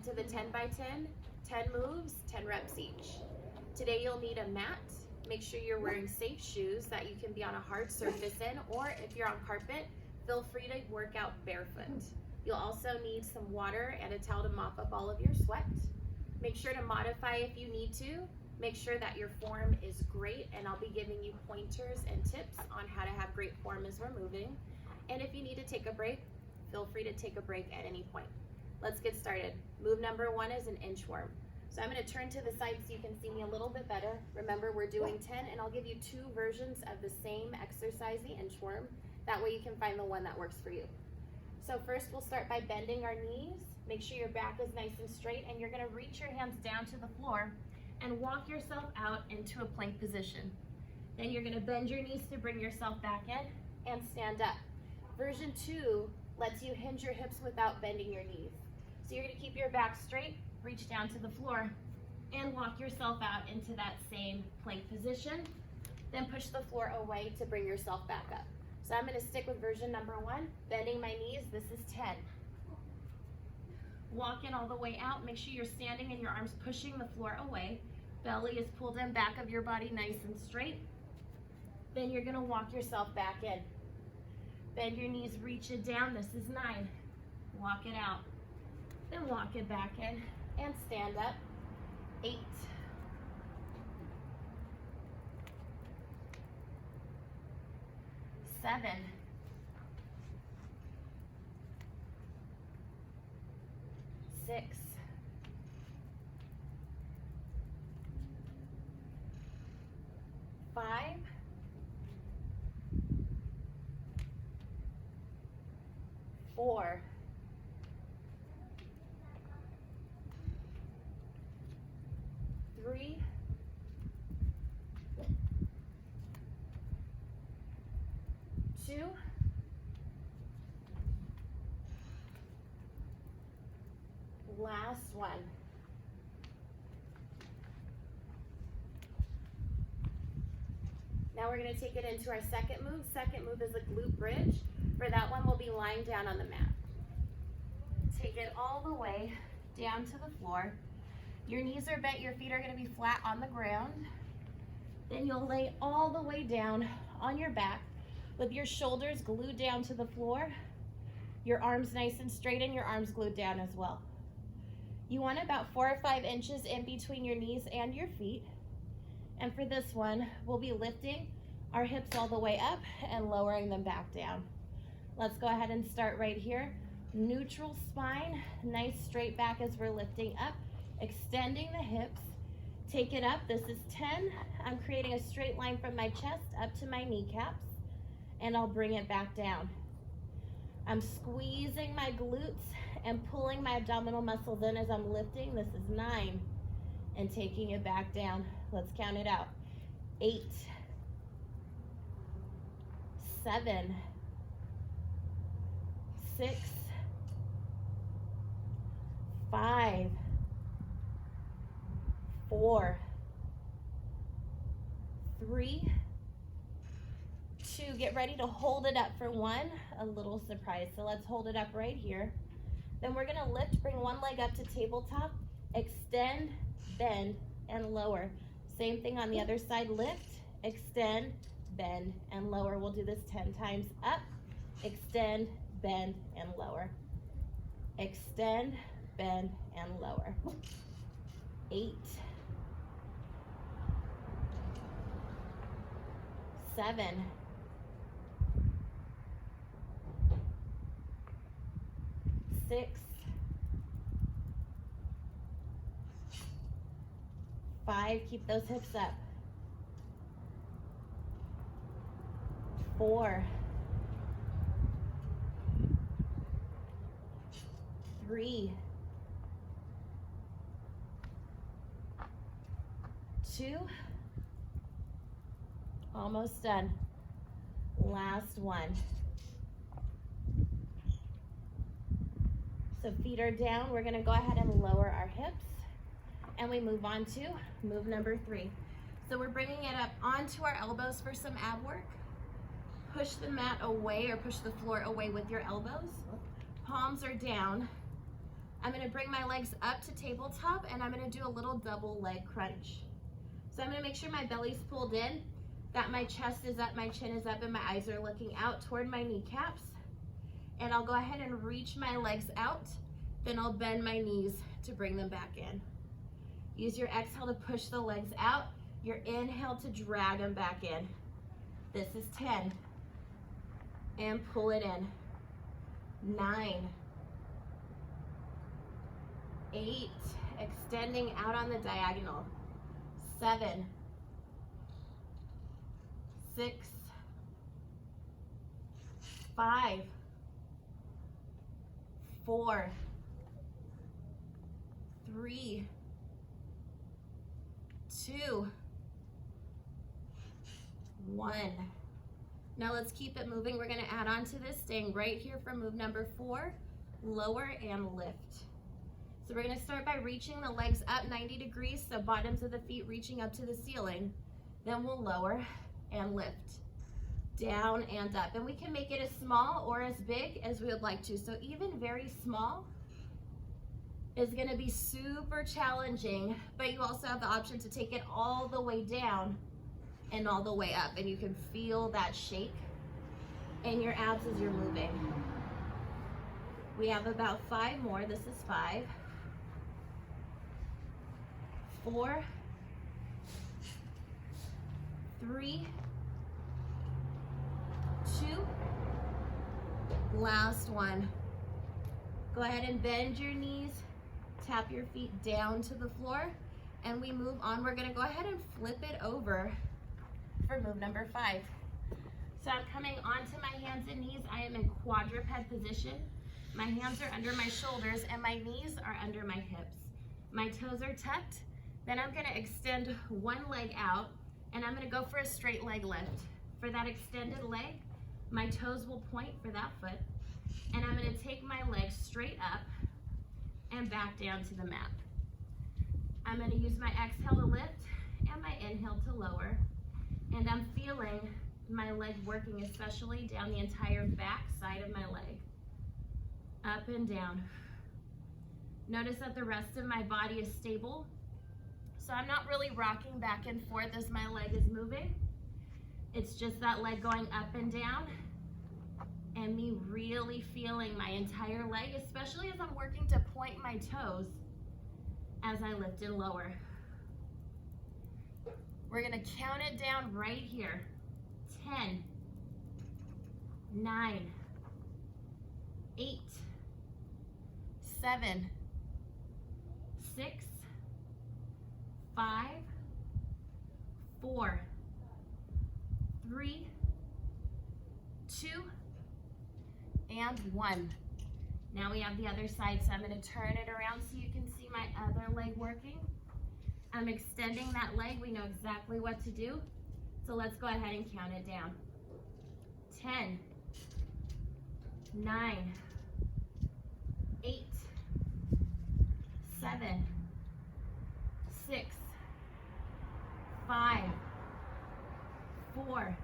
welcome to the 10 by 10, 10 moves, 10 reps each. Today you'll need a mat. Make sure you're wearing safe shoes that you can be on a hard surface in, or if you're on carpet, feel free to work out barefoot. You'll also need some water and a towel to mop up all of your sweat. Make sure to modify if you need to. Make sure that your form is great, and I'll be giving you pointers and tips on how to have great form as we're moving. And if you need to take a break, feel free to take a break at any point. Let's get started. Move number 1 is an inchworm. So I'm going to turn to the side so you can see me a little bit better. Remember, we're doing 10, and I'll give you 2 versions of the same exercise, the inchworm. That way you can find the one that works for you. So first we'll start by bending our knees. Make sure your back is nice and straight, and you're going to reach your hands down to the floor and walk yourself out into a plank position. Then you're going to bend your knees to bring yourself back in and stand up. Version 2 lets you hinge your hips without bending your knees. So you're going to keep your back straight, reach down to the floor, and walk yourself out into that same plank position. Then push the floor away to bring yourself back up. So I'm going to stick with version number 1, bending my knees. This is 10. Walk in all the way out. Make sure you're standing and your arms pushing the floor away. Belly is pulled in, back of your body nice and straight. Then you're going to walk yourself back in. Bend your knees, reach it down. This is 9. Walk it out. Then walk it back in and stand up. 8. 7. 6. 5. 4. 3. 2. Last one. Now we're going to take it into our second move. Second move is a glute bridge. For that one, we'll be lying down on the mat. Take it all the way down to the floor. Your knees are bent, your feet are going to be flat on the ground. Then you'll lay all the way down on your back with your shoulders glued down to the floor, your arms nice and straight, and your arms glued down as well. You want about 4 or 5 inches in between your knees and your feet. And for this one, we'll be lifting our hips all the way up and lowering them back down. Let's go ahead and start right here. Neutral spine, nice straight back as we're lifting up, extending the hips. Take it up. This is 10. I'm creating a straight line from my chest up to my kneecaps, and I'll bring it back down. I'm squeezing my glutes and pulling my abdominal muscles in as I'm lifting. This is 9. And taking it back down. Let's count it out. 8. 7. 6. 5. 4. 3. 2. Get ready to hold it up for 1. A little surprise. So let's hold it up right here. Then we're going to lift, bring one leg up to tabletop, extend, bend, and lower. Same thing on the other side. Lift, extend, bend, and lower. We'll do this 10 times. Up, extend, bend, and lower. Extend, bend, and lower. 8. 7. 6. 5. Keep those hips up. 4. 3. 2. Almost done. Last one. So feet are down. We're going to go ahead and lower our hips, and we move on to move number 3. So we're bringing it up onto our elbows for some ab work. Push the mat away or push the floor away with your elbows. Palms are down. I'm gonna bring my legs up to tabletop and I'm gonna do a little double leg crunch. So I'm gonna make sure my belly's pulled in, that my chest is up, my chin is up, and my eyes are looking out toward my kneecaps. And I'll go ahead and reach my legs out, then I'll bend my knees to bring them back in. Use your exhale to push the legs out, your inhale to drag them back in. This is 10. And pull it in. 9. 8, extending out on the diagonal. 7. 6. 5. 4. 3. 2. 1. Now let's keep it moving. We're gonna add on to this, staying right here for move number 4, lower and lift. So we're gonna start by reaching the legs up 90 degrees, so bottoms of the feet reaching up to the ceiling. Then we'll lower and lift, down and up. And we can make it as small or as big as we would like to. So even very small is gonna be super challenging, but you also have the option to take it all the way down and all the way up, and you can feel that shake in your abs as you're moving. We have about 5 more. This is 5, 4, 3, 2, last one. Go ahead and bend your knees, tap your feet down to the floor, and we move on. We're gonna go ahead and flip it over for move number 5. So I'm coming onto my hands and knees. I am in quadruped position. My hands are under my shoulders and my knees are under my hips. My toes are tucked. Then I'm gonna extend one leg out and I'm gonna go for a straight leg lift. For that extended leg, my toes will point for that foot, and I'm gonna take my legs straight up and back down to the mat. I'm gonna use my exhale to lift and my inhale to lower. And I'm feeling my leg working, especially down the entire back side of my leg. Up and down. Notice that the rest of my body is stable. So I'm not really rocking back and forth as my leg is moving. It's just that leg going up and down and me really feeling my entire leg, especially as I'm working to point my toes as I lift and lower. We're gonna count it down right here. 10, 9, 8, 7, 6, 5, 4, 3, 2, and 1. Now we have the other side, so I'm gonna turn it around so you can see my other leg working. I'm extending that leg. We know exactly what to do. So let's go ahead and count it down. 10, 9, 8, 7, 6, 5, 4,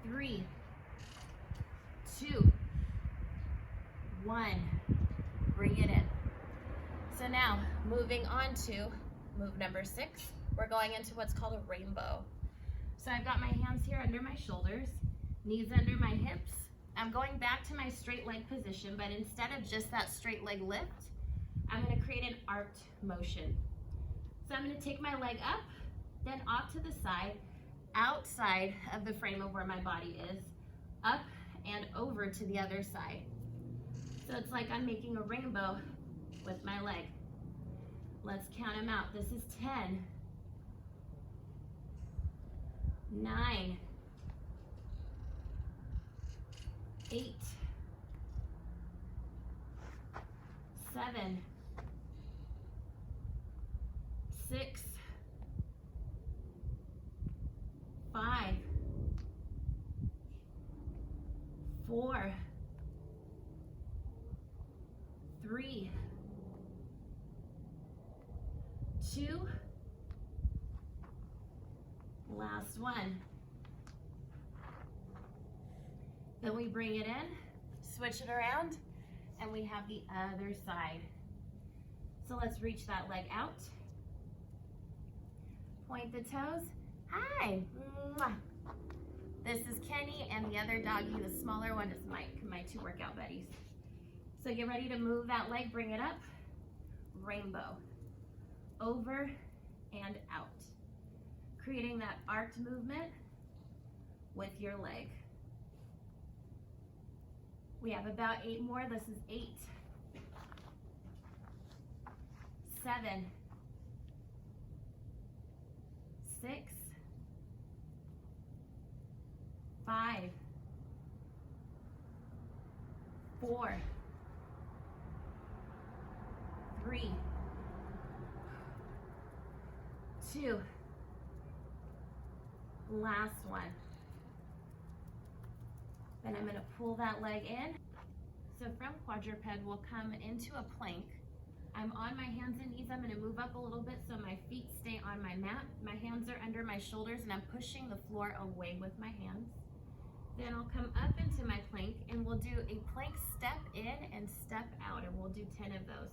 3, 2, 1. Bring it in. So now, moving on to move number 6, we're going into what's called a rainbow. So I've got my hands here under my shoulders, knees under my hips. I'm going back to my straight leg position, but instead of just that straight leg lift, I'm gonna create an arced motion. So I'm gonna take my leg up, then off to the side, outside of the frame of where my body is, up and over to the other side. So it's like I'm making a rainbow with my leg. Let's count them out. This is 10, 9, 8, 7, 6, 5, 4, 3, 2, last one. Then we bring it in, switch it around, And we have the other side. So let's reach that leg out. Point the toes. Hi. Mwah. This is Kenny, and the other doggy, the smaller one, is Mike, my two workout buddies. So get ready to move that leg, bring it up. Rainbow. Over and out. Creating that arced movement with your leg. We have about 8 more. This is 8, 7, 6, 5, 4, 3, 2, last one. Then I'm going to pull that leg in. So from quadruped, we'll come into a plank. I'm on my hands and knees. I'm going to move up a little bit so my feet stay on my mat. My hands are under my shoulders and I'm pushing the floor away with my hands. Then I'll come up into my plank and we'll do a plank step in and step out, and we'll do 10 of those.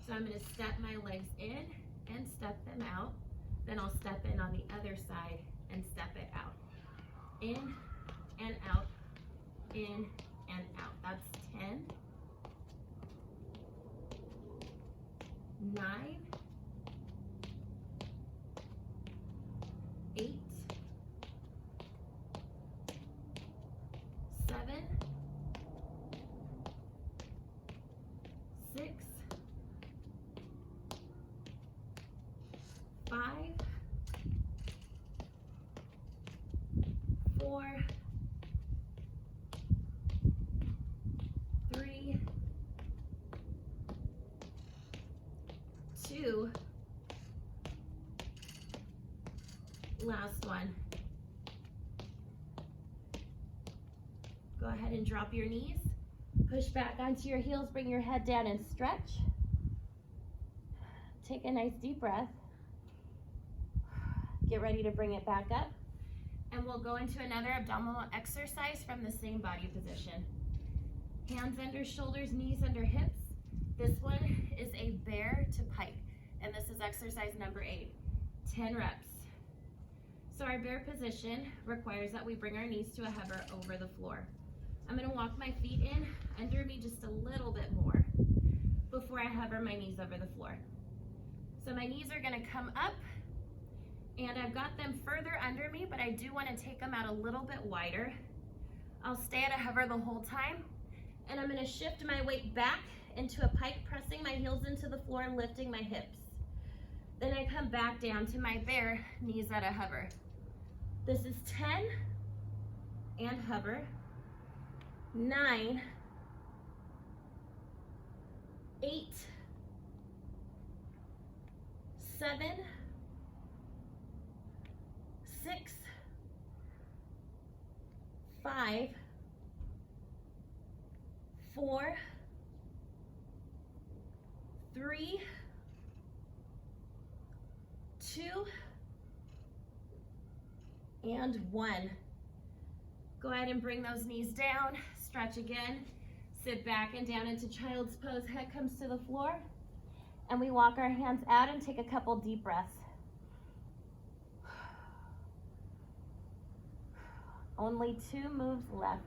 So I'm going to step my legs in and step them out. Then I'll step in on the other side and step it out. In and out. In and out. That's 10, 9, 8, 7, 6, 5, 4, 3, 2, last one. Go ahead and drop your knees. Push back onto your heels, bring your head down and stretch. Take a nice deep breath. Get ready to bring it back up. And we'll go into another abdominal exercise from the same body position. Hands under shoulders, knees under hips. This one is a bear to pike, and this is exercise number 8, 10 reps. So our bear position requires that we bring our knees to a hover over the floor. I'm gonna walk my feet in under me just a little bit more before I hover my knees over the floor. So my knees are gonna come up, and I've got them further under me, but I do wanna take them out a little bit wider. I'll stay at a hover the whole time, and I'm gonna shift my weight back into a pike, pressing my heels into the floor and lifting my hips. Then I come back down to my bear, knees at a hover. This is 10 and hover, 9, 8, 7, 6, 5, 4, 3, 2, and 1. Go ahead and bring those knees down, stretch again, sit back and down into child's pose, head comes to the floor, and we walk our hands out and take a couple deep breaths. Only 2 moves left.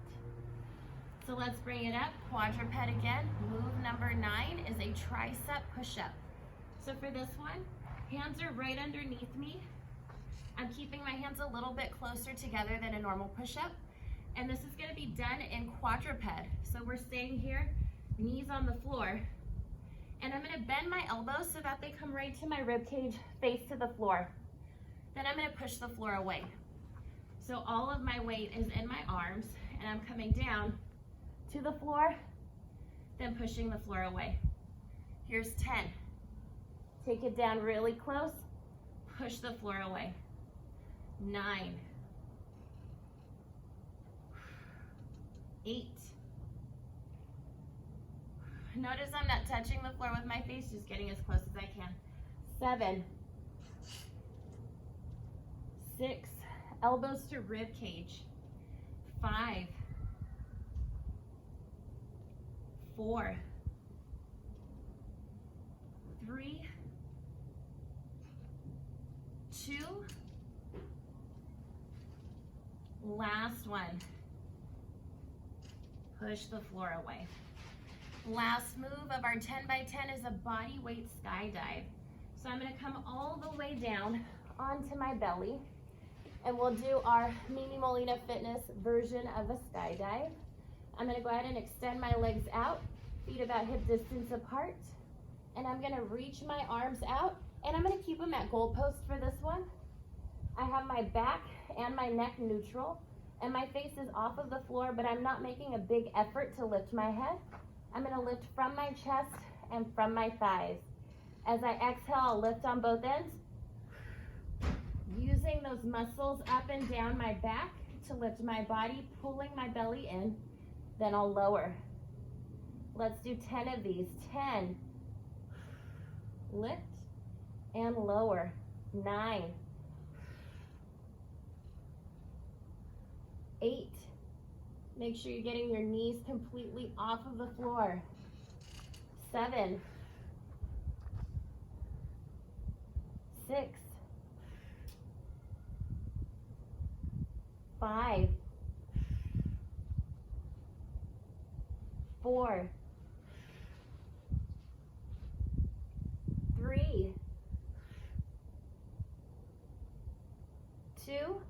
So let's bring it up, quadruped again. Move number 9 is a tricep push-up. So for this one, hands are right underneath me. I'm keeping my hands a little bit closer together than a normal push-up. And this is gonna be done in quadruped. So we're staying here, knees on the floor. And I'm gonna bend my elbows so that they come right to my rib cage, face to the floor. Then I'm gonna push the floor away. So all of my weight is in my arms, and I'm coming down to the floor, then pushing the floor away. Here's 10. Take it down really close, push the floor away. 9, 8. Notice I'm not touching the floor with my face, just getting as close as I can. 7, 6, elbows to rib cage. 5, 4, 3, 2, last one. Push the floor away. Last move of our 10 by 10 is a body weight skydive. So I'm gonna come all the way down onto my belly, and we'll do our Mimi Molina Fitness version of a skydive. I'm gonna go ahead and extend my legs out, feet about hip distance apart, and I'm gonna reach my arms out, and I'm gonna keep them at goalpost for this one. I have my back and my neck neutral, and my face is off of the floor, but I'm not making a big effort to lift my head. I'm gonna lift from my chest and from my thighs. As I exhale, I'll lift on both ends, using those muscles up and down my back to lift my body, pulling my belly in, then I'll lower. Let's do 10 of these. 10, lift and lower. 9, 8, make sure you're getting your knees completely off of the floor. 7, 6, 5, 4, 3, 2,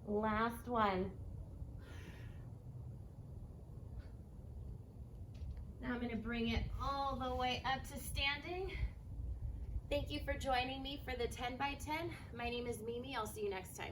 last one. Now I'm going to bring it all the way up to standing. Thank you for joining me for the 10 by 10. My name is Mimi. I'll see you next time.